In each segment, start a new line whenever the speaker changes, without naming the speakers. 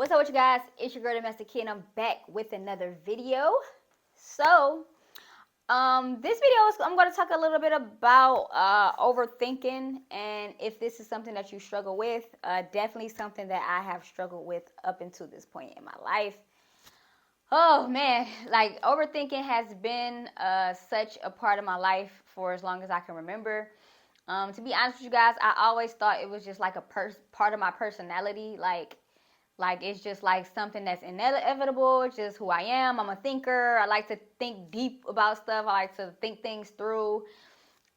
What's up with you guys? It's your girl, the Master Kid, and I'm back with another video. So, this video is I'm going to talk a little bit about overthinking, and if this is something that you struggle with, definitely something that I have struggled with up until this point in my life. Oh man, like overthinking has been such a part of my life for as long as I can remember. To be honest with you guys, I always thought it was just like a part of my personality, like it's just like something that's inevitable. It's just who I am. I'm a thinker. I like to think deep about stuff. I like to think things through.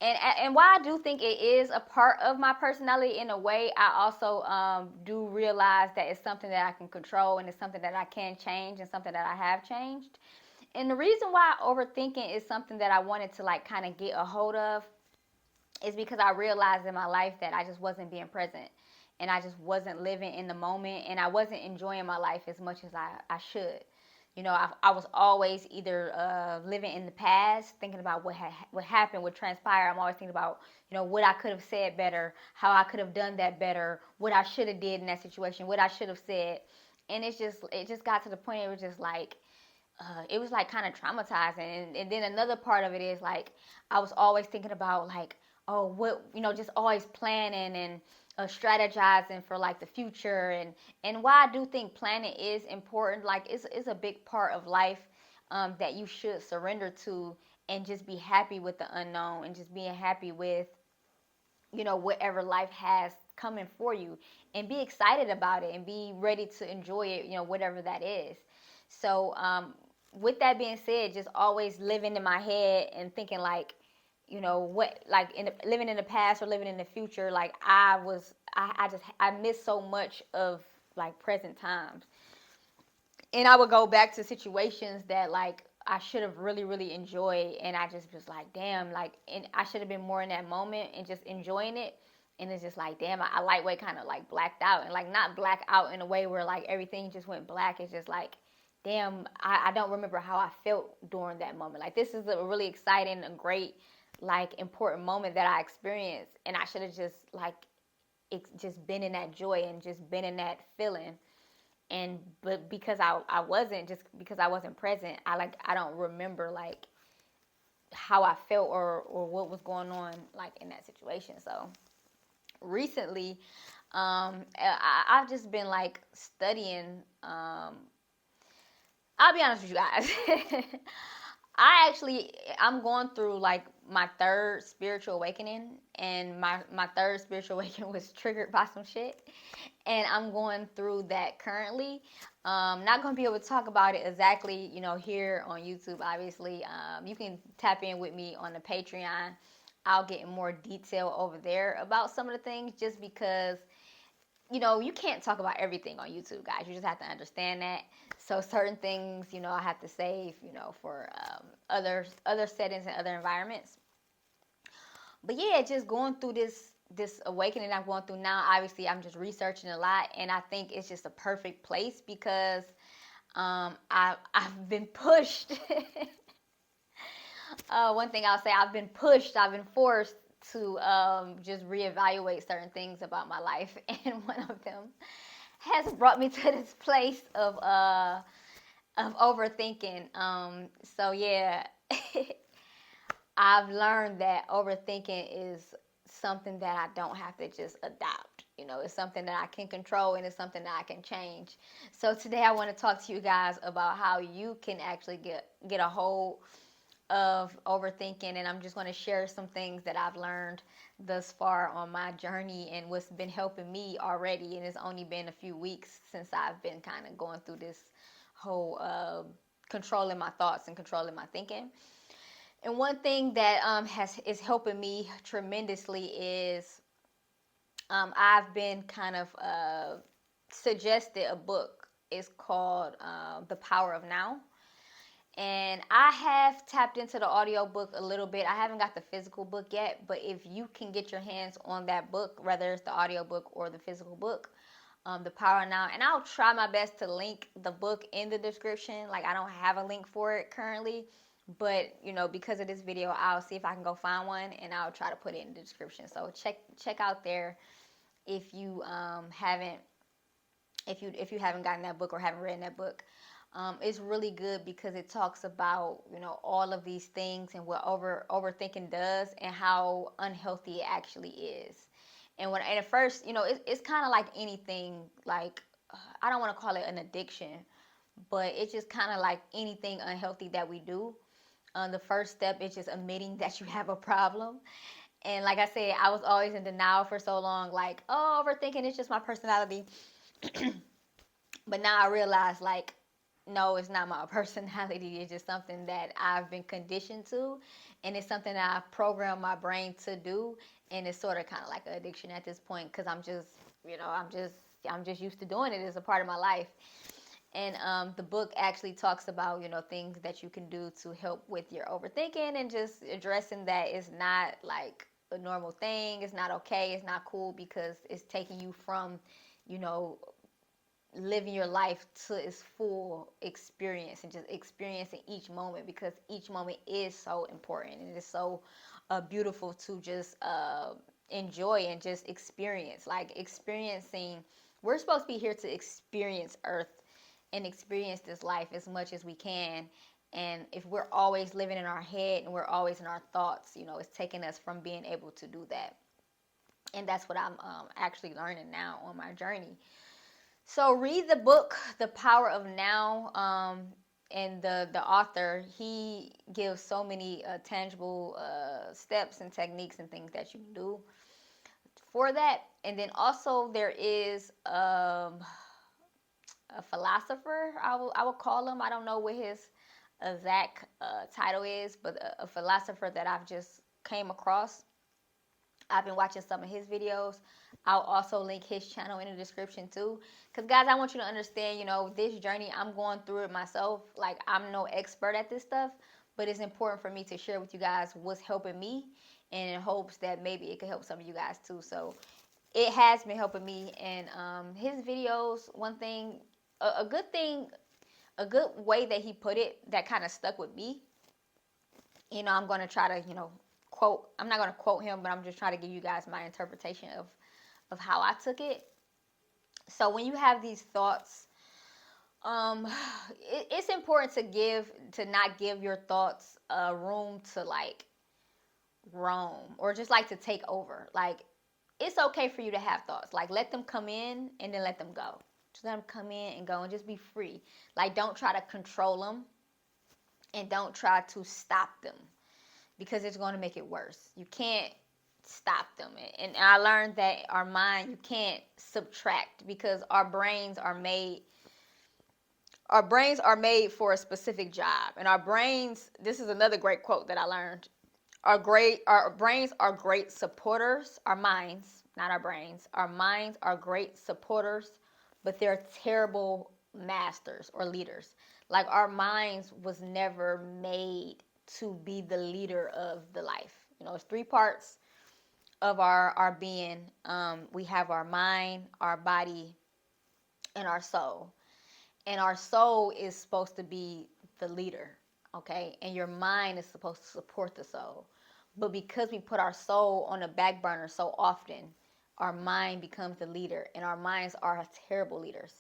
And while I do think it is a part of my personality in a way, I also do realize that it's something that I can control, and it's something that I can change, and something that I have changed. And the reason why overthinking is something that I wanted to like kind of get a hold of is because I realized in my life that I just wasn't being present, and I just wasn't living in the moment, and I wasn't enjoying my life as much as I should. You know, I was always either living in the past, thinking about what happened, what transpired. I'm always thinking about, you know, what I could have said better, how I could have done that better, what I should have did in that situation, what I should have said. And it just got to the point it was just like, it was like kind of traumatizing. And then another part of it is like I was always thinking about like, oh, what, you know, just always planning and strategizing for like the future. And why I do think planning is important, like it's a big part of life, that you should surrender to, and just be happy with the unknown, and just being happy with, you know, whatever life has coming for you, and be excited about it, and be ready to enjoy it, you know, whatever that is. So with that being said, just always living in my head and thinking like, you know, what, like living in the past or living in the future, like I miss so much of like present times. And I would go back to situations that like I should have really enjoyed, and I just was like, damn, like, and I should have been more in that moment and just enjoying it. And it's just like, damn, I lightweight kind of like blacked out, and like not black out in a way where like everything just went black. It's just like, damn, I don't remember how I felt during that moment. Like this is a really exciting, a great, like important moment that I experienced, and I should have just like just been in that joy and just been in that feeling. And but because I wasn't, just because I wasn't present, I don't remember like how I felt, or what was going on like in that situation. So recently, I've just been like studying. I'll be honest with you guys. I'm going through like my third spiritual awakening, and my third spiritual awakening was triggered by some shit, and I'm going through that currently. Not going to be able to talk about it exactly, you know, here on YouTube. Obviously, you can tap in with me on the Patreon. I'll get in more detail over there about some of the things, just because, you know, you can't talk about everything on YouTube, guys. You just have to understand that. So certain things, you know, I have to save, you know, for other settings and other environments. But yeah, just going through this awakening I'm going through now. Obviously, I'm just researching a lot, and I think it's just a perfect place because I've been pushed. One thing I'll say, I've been pushed, I've been forced to just reevaluate certain things about my life, and one of them has brought me to this place of overthinking. So yeah, I've learned that overthinking is something that I don't have to just adopt. You know, it's something that I can control, and it's something that I can change. So today I want to talk to you guys about how you can actually get a hold of overthinking, and I'm just going to share some things that I've learned thus far on my journey, and what's been helping me already. And it's only been a few weeks since I've been kind of going through this whole controlling my thoughts and controlling my thinking. And one thing that is helping me tremendously is I've been kind of suggested a book. It's called The Power of Now. And I have tapped into the audio book a little bit. I haven't got the physical book yet, but if you can get your hands on that book, whether it's the audio book or the physical book, The Power Now, and I'll try my best to link the book in the description. Like, I don't have a link for it currently, but you know, because of this video, I'll see if I can go find one, and I'll try to put it in the description. So check out there if you haven't If you haven't gotten that book or haven't read that book, it's really good because it talks about, all of these things and what overthinking does and how unhealthy it actually is. And at first, it's kind of like anything, like I don't want to call it an addiction, but it's just kind of like anything unhealthy that we do. The first step is just admitting that you have a problem. And like I said, I was always in denial for so long, like, oh, overthinking is just my personality. But now I realize, like, no, it's not my personality. It's just something that I've been conditioned to, and it's something that I've programmed my brain to do. And it's sort of kind of like an addiction at this point because I'm just used to doing it. It's a part of my life. And the book actually talks about, things that you can do to help with your overthinking and just addressing that it's not like a normal thing. It's not okay. It's not cool because it's taking you from, you know, living your life to its full experience and just experiencing each moment because each moment is so important and it's so beautiful to just enjoy and just experience. Like experiencing, we're supposed to be here to experience Earth and experience this life as much as we can. And if we're always living in our head and we're always in our thoughts, it's taking us from being able to do that. And that's what I'm actually learning now on my journey. So read the book, The Power of Now. And the author, he gives so many tangible steps and techniques and things that you can do for that. And then also there is a philosopher, I will call him. I don't know what his exact title is, but a philosopher that I've just came across. I've been watching some of his videos. I'll also link his channel in the description too. Because, guys, I want you to understand, this journey, I'm going through it myself. Like, I'm no expert at this stuff, but it's important for me to share with you guys what's helping me and in hopes that maybe it could help some of you guys too. So, it has been helping me. And his videos, one thing, a good thing, a good way that he put it that kind of stuck with me, I'm going to try to, quote, I'm not going to quote him, but I'm just trying to give you guys my interpretation of how I took it. So when you have these thoughts, it's important to not give your thoughts room to like roam or just like to take over. Like it's okay for you to have thoughts. Like let them come in and then let them go. Just let them come in and go and just be free. Like don't try to control them and don't try to stop them because it's going to make it worse. You can't stop them. And I learned that our mind, you can't subtract because our brains are made for a specific job. And our brains, this is another great quote that I learned. Our brains are great supporters. Our minds, not our brains. Our minds are great supporters, but they're terrible masters or leaders. Like our minds was never made to be the leader of the life. It's three parts of our being. We have our mind, our body, and our soul. And our soul is supposed to be the leader, okay? And your mind is supposed to support the soul. But because we put our soul on the back burner so often, our mind becomes the leader, and our minds are terrible leaders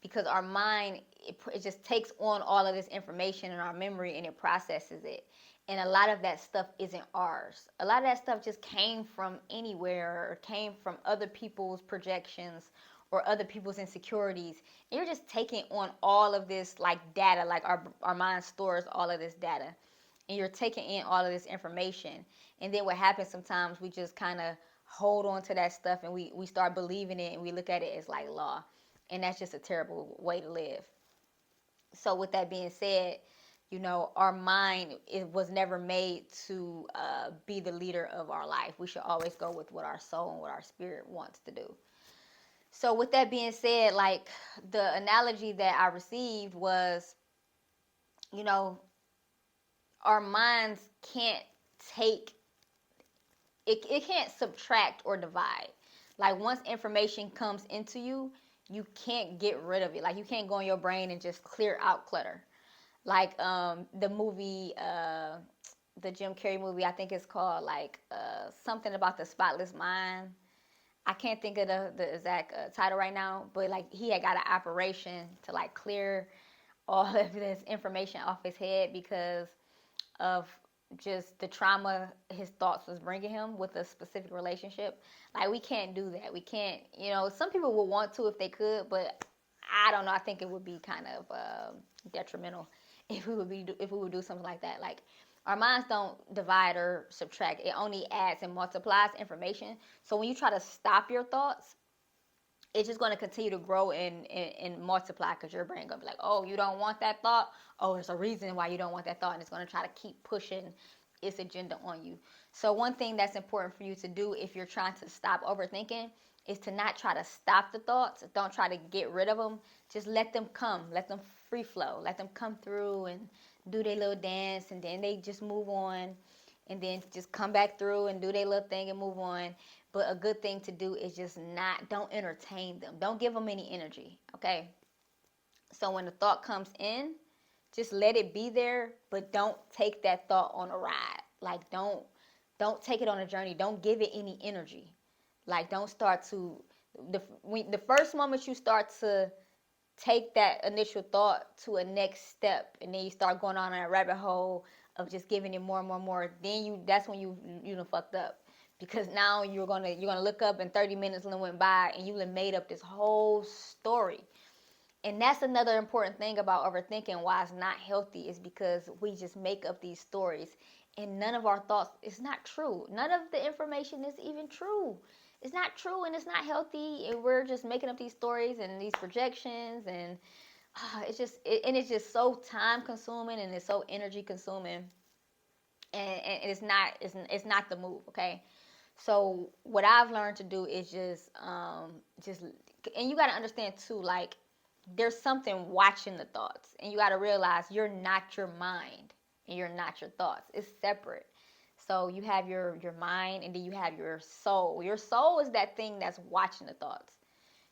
because our mind, it just takes on all of this information in our memory and it processes it. And a lot of that stuff isn't ours. A lot of that stuff just came from anywhere or came from other people's projections or other people's insecurities. And you're just taking on all of this like data, like our mind stores all of this data. And you're taking in all of this information. And then what happens sometimes, we just kind of hold on to that stuff and we start believing it and we look at it as like law. And that's just a terrible way to live. So with that being said, our mind, it was never made to be the leader of our life. We should always go with what our soul and what our spirit wants to do. So with that being said, like the analogy that I received was, our minds can't take it can't subtract or divide. Like once information comes into you, you can't get rid of it. Like you can't go in your brain and just clear out clutter. Like the movie, the Jim Carrey movie, I think it's called like something about the Spotless Mind. I can't think of the exact title right now, but like he had got an operation to like clear all of this information off his head because of just the trauma his thoughts was bringing him with a specific relationship. Like we can't do that. We can't, some people would want to if they could, but I don't know. I think it would be kind of detrimental if we would do something like that. Like our minds don't divide or subtract. It only adds and multiplies information. So when you try to stop your thoughts, it's just going to continue to grow and multiply because your brain going to be like, oh, you don't want that thought? Oh, there's a reason why you don't want that thought. And it's going to try to keep pushing its agenda on you. So one thing that's important for you to do if you're trying to stop overthinking is to not try to stop the thoughts. Don't try to get rid of them. Just let them come. Let them free flow. Let them come through and do their little dance, and then they just move on, and then just come back through and do their little thing and move on. But a good thing to do is just don't entertain them. Don't give them any energy, okay? So when the thought comes in, just let it be there, but don't take that thought on a ride. Like don't take it on a journey. Don't give it any energy. Like don't start to the first moment you start to take that initial thought to a next step, and then you start going on a rabbit hole of just giving it more and more and more, then that's when you done fucked up, because now you're gonna look up and 30 minutes went by and you made up this whole story. And that's another important thing about overthinking, why it's not healthy, is because we just make up these stories, and none of our thoughts is not true. None of the information is even true. It's not true, and it's not healthy, and we're just making up these stories and these projections, and it's just so time consuming, and it's so energy consuming, and it's not the move, okay? So what I've learned to do is just and you got to understand too, like there's something watching the thoughts, and you got to realize you're not your mind and you're not your thoughts. It's separate. So you have your mind, and then you have your soul. Your soul is that thing that's watching the thoughts.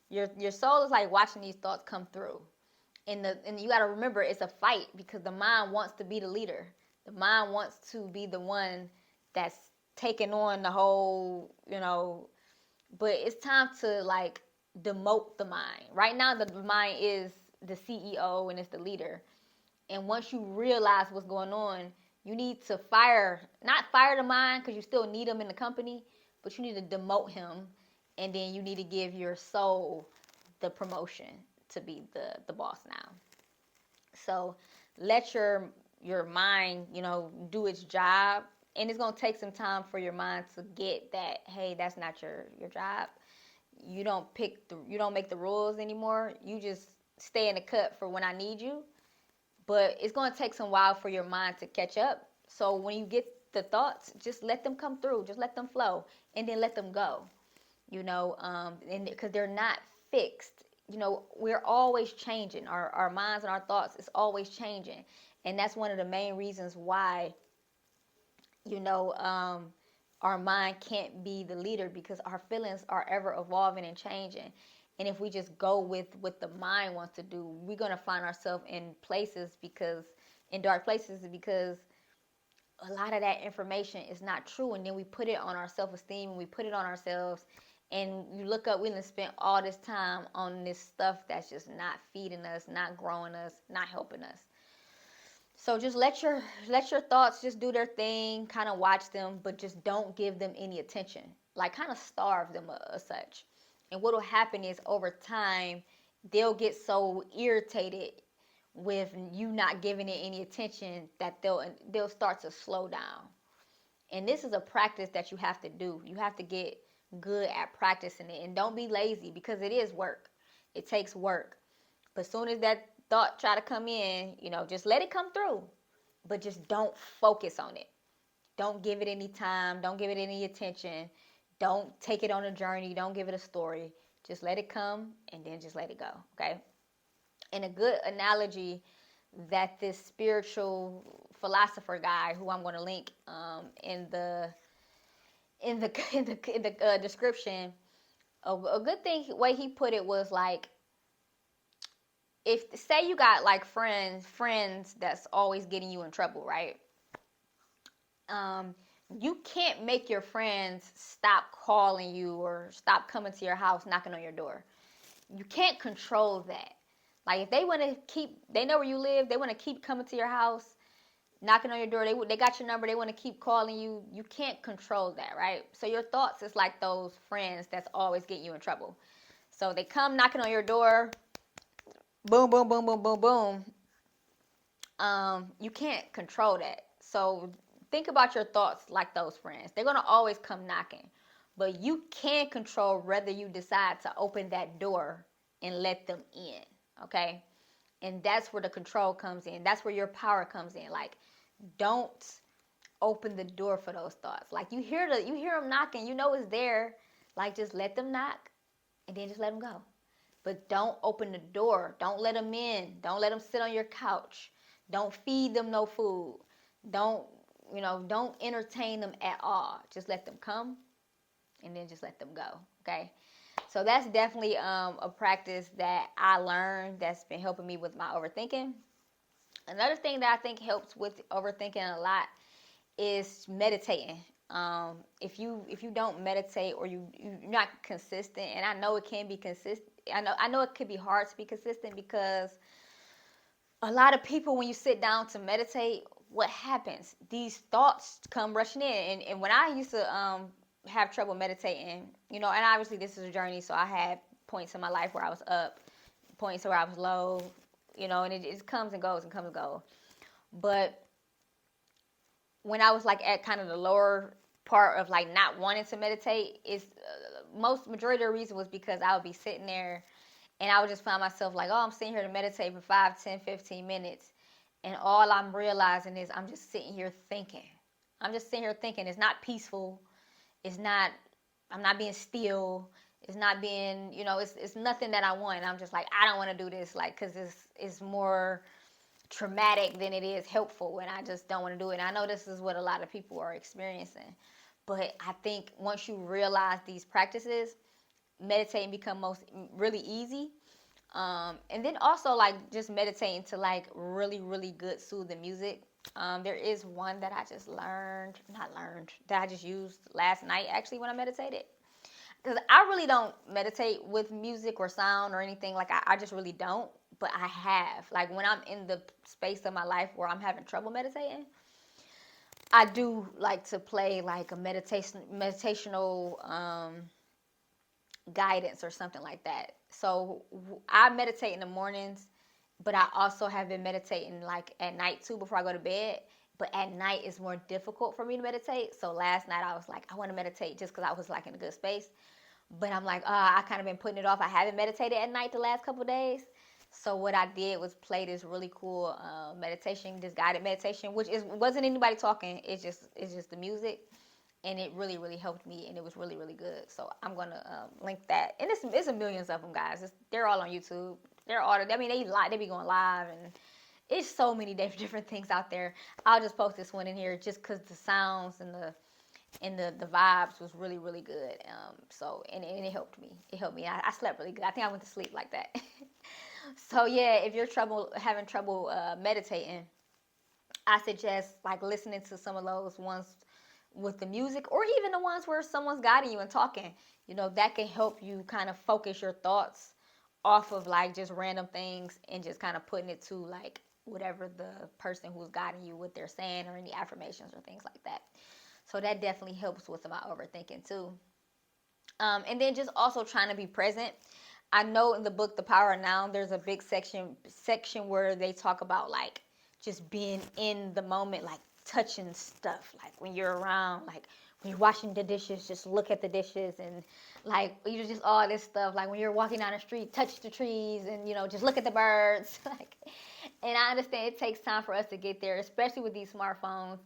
Your soul is like watching these thoughts come through. And you got to remember, it's a fight, because the mind wants to be the leader. The mind wants to be the one that's taking on the whole, but it's time to like demote the mind. Right now the mind is the CEO and it's the leader. And once you realize what's going on, you need to not fire the mind, because you still need him in the company, but you need to demote him, and then you need to give your soul the promotion to be the boss now. So let your mind, do its job, and it's gonna take some time for your mind to get that, hey, that's not your job. You don't make the rules anymore. You just stay in the cut for when I need you. But it's gonna take some while for your mind to catch up. So when you get the thoughts, just let them come through, just let them flow, and then let them go. And because they're not fixed. We're always changing. Our minds and our thoughts is always changing, and that's one of the main reasons why our mind can't be the leader, because our feelings are ever evolving and changing. And if we just go with what the mind wants to do, we're going to find ourselves in dark places, because a lot of that information is not true. And then we put it on our self-esteem, and we put it on ourselves. And you look up, we done spent all this time on this stuff that's just not feeding us, not growing us, not helping us. So just let your thoughts just do their thing, kind of watch them, but just don't give them any attention. Like kind of starve them as such. And what will happen is over time, they'll get so irritated with you not giving it any attention that they'll start to slow down. And this is a practice that you have to do. You have to get good at practicing it, and don't be lazy, because it is work. It takes work. But as soon as that thought try to come in, just let it come through, but just don't focus on it. Don't give it any time. Don't give it any attention. Don't take it on a journey. Don't give it a story. Just let it come, and then just let it go. Okay. And a good analogy that this spiritual philosopher guy, who I'm going to link in the description, a good way he put it was like, if say you got like friends that's always getting you in trouble, right? you can't make your friends stop calling you or stop coming to your house, knocking on your door. You can't control that. Like if they want to keep, they know where you live, they want to keep coming to your house, knocking on your door, they got your number, they want to keep calling you. You can't control that, right? So your thoughts is like those friends that's always getting you in trouble. So they come knocking on your door, boom, boom, boom, boom, boom, boom. You can't control that. So think about your thoughts like those friends. They're gonna always come knocking, but you can control whether you decide to open that door and let them in. Okay, and that's where the control comes in. That's where your power comes in. Like, don't open the door for those thoughts. Like you hear them knocking, you know it's there. Like just let them knock, and then just let them go. But don't open the door. Don't let them in. Don't let them sit on your couch. Don't feed them no food. Don't, don't entertain them at all. Just let them come and then just let them go. Okay. So that's definitely a practice that I learned that's been helping me with my overthinking. Another thing that I think helps with overthinking a lot is meditating. If you don't meditate or you're not consistent, and I know it can be consistent. I know it could be hard to be consistent because a lot of people, when you sit down to meditate, what happens? These thoughts come rushing in, and when I used to have trouble meditating, and obviously this is a journey, so I had points in my life where I was up, points where I was low, and it just comes and goes and comes and goes. But when I was like at kind of the lower part of like not wanting to meditate, is majority of the reason was because I would be sitting there and I would just find myself like, oh, I'm sitting here to meditate for 5, 10, 15 minutes. And all I'm realizing is I'm just sitting here thinking. I'm just sitting here thinking. It's not peaceful. It's not, I'm not being still. It's not being, it's nothing that I want. And I'm just like, I don't want to do this, like, because it's more traumatic than it is helpful, and I just don't want to do it. And I know this is what a lot of people are experiencing, but I think once you realize these practices, meditating become really easy. And then also like just meditating to like really really good soothing music. There is one that I just that I just used last night actually when I meditated, because I really don't meditate with music or sound or anything. Like I just really don't. But I have, like, when I'm in the space of my life where I'm having trouble meditating, I do like to play like a meditational guidance or something like that. So I meditate in the mornings, but I also have been meditating like at night too before I go to bed. But at night it's more difficult for me to meditate. So last night I was like, I want to meditate just because I was like in a good space. But I'm like, I kind of been putting it off. I haven't meditated at night the last couple of days. So what I did was play this really cool meditation, this guided meditation, which wasn't anybody talking. It's just the music, and it really really helped me, and it was really really good. So I'm gonna link that, and it's a millions of them, guys. They're all on YouTube. They be going live, and it's so many different things out there. I'll just post this one in here just because the sounds and the vibes was really really good. And it helped me. It helped me. I slept really good. I think I went to sleep like that. So yeah, if you're having trouble meditating, I suggest like listening to some of those ones with the music, or even the ones where someone's guiding you and talking. That can help you kind of focus your thoughts off of like just random things and just kind of putting it to like whatever the person who's guiding you, what they're saying, or any affirmations or things like that. So that definitely helps with my overthinking too. And then just also trying to be present. I know in the book The Power of Now, there's a big section where they talk about like just being in the moment, like touching stuff, like when you're around, like when you're washing the dishes, just look at the dishes, and like you just all this stuff, like when you're walking down the street, touch the trees, and just look at the birds. Like, and I understand it takes time for us to get there, especially with these smartphones.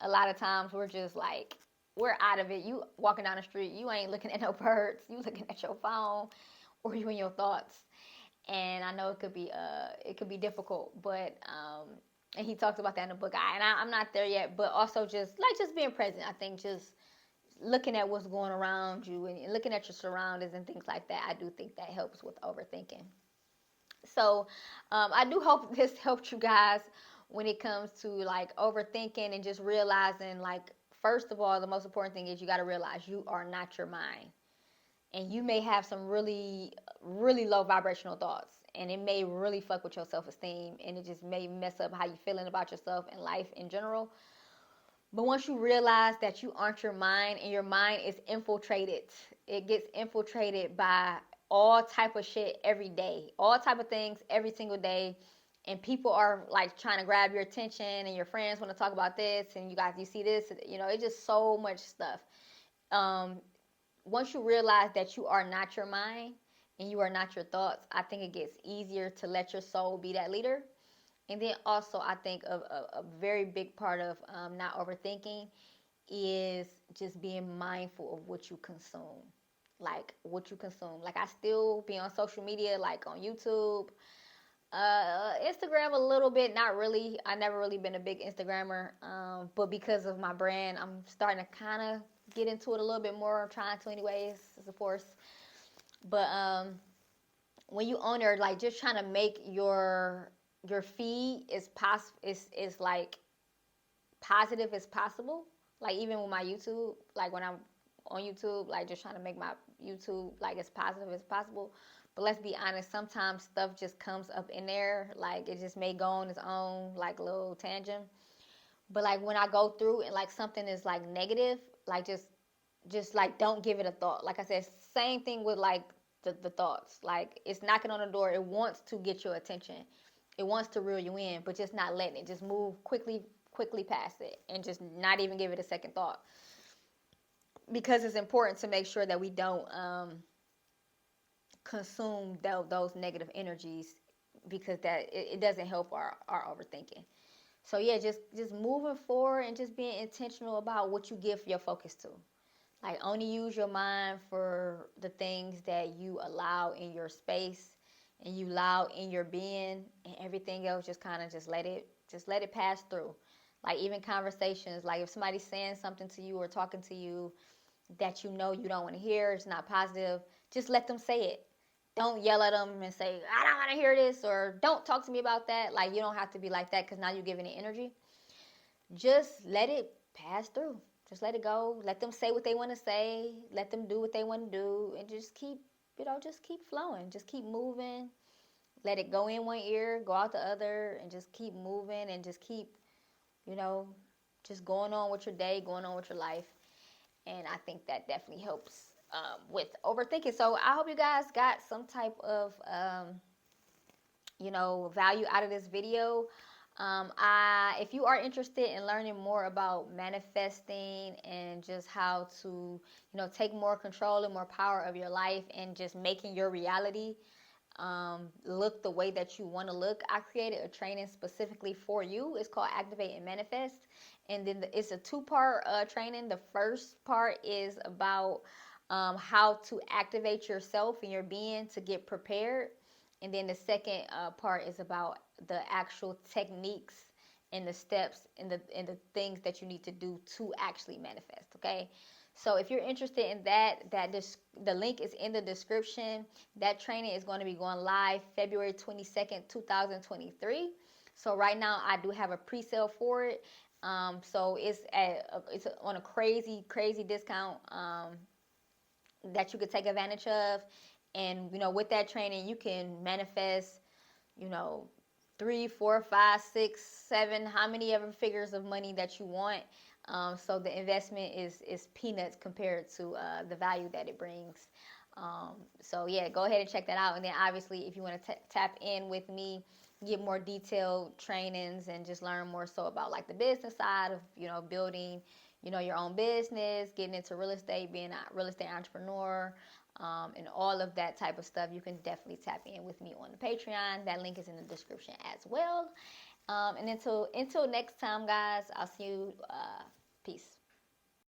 A lot of times we're just like, we're out of it. You walking down the street, you ain't looking at no birds, you looking at your phone, or you in your thoughts. And I know it could be difficult, but and he talks about that in the book. I'm not there yet, but also just being present. I think just looking at what's going around you and looking at your surroundings and things like that. I do think that helps with overthinking. So I do hope this helped you guys when it comes to like overthinking and just realizing like first of all, the most important thing is you got to realize you are not your mind. And you may have some really, really low vibrational thoughts. And it may really fuck with your self-esteem. And it just may mess up how you're feeling about yourself and life in general. But once you realize that you aren't your mind and your mind is infiltrated, it gets infiltrated by all type of shit every day, all type of things every single day. And people are like trying to grab your attention, and your friends want to talk about this, and you see this, it's just so much stuff. Um, Once you realize that you are not your mind and you are not your thoughts, I think it gets easier to let your soul be that leader. And then also, I think a very big part of not overthinking is just being mindful of what you consume. Like what you consume. Like I still be on social media, like on YouTube, Instagram a little bit, not really. I never really been a big Instagrammer, but because of my brand, I'm starting to kind of get into it a little bit more. I'm trying to, anyways, of course. But when you own it, like just trying to make your feed is like positive as possible. Like even with my YouTube, like when I'm on YouTube, like just trying to make my YouTube like as positive as possible. But let's be honest, sometimes stuff just comes up in there, like it just may go on its own, like a little tangent. But like when I go through and like something is like negative, like just like don't give it a thought. Like I said, same thing with like the thoughts. Like it's knocking on the door, it wants to get your attention. It wants to reel you in, but just not letting it. Just move quickly past it and just not even give it a second thought. Because it's important to make sure that we don't consume those negative energies, because that it doesn't help our overthinking. So yeah, just moving forward and just being intentional about what you give your focus to. Like only use your mind for the things that you allow in your space and you allow in your being, and everything else just kind of just let it pass through. Like even conversations, like if somebody's saying something to you or talking to you that you know you don't want to hear, it's not positive, just let them say it. Don't yell at them and say, I don't want to hear this, or don't talk to me about that. Like you don't have to be like that, because now you're giving it energy. Just let it pass through. Just let it go. Let them say what they want to say. Let them do what they want to do, and just just keep flowing. Just keep moving. Let it go in one ear, go out the other, and just keep moving, and just keep, you know, just going on with your day, going on with your life. And I think that definitely helps with overthinking. So I hope you guys got some type of value out of this video. If you are interested in learning more about manifesting and just how to, take more control and more power of your life and just making your reality look the way that you want to look, I created a training specifically for you. It's called Activate and Manifest. And then it's a two-part training. The first part is about how to activate yourself and your being to get prepared. And then the second part is about the actual techniques and the steps and the things that you need to do to actually manifest. Okay. So if you're interested in the link is in the description. That training is going to be going live February 22nd, 2023. So right now I do have a pre-sale for it. So it's on a crazy discount that you could take advantage of. And with that training, you can manifest, you know, 3, 4, 5, 6, 7, how many ever figures of money that you want. So the investment is peanuts compared to the value that it brings. So yeah, go ahead and check that out. And then obviously, if you want to tap in with me, get more detailed trainings and just learn more so about like the business side of building your own business, getting into real estate, being a real estate entrepreneur, and all of that type of stuff, you can definitely tap in with me on the Patreon. That link is in the description as well. And until next time, guys, I'll see you. Peace.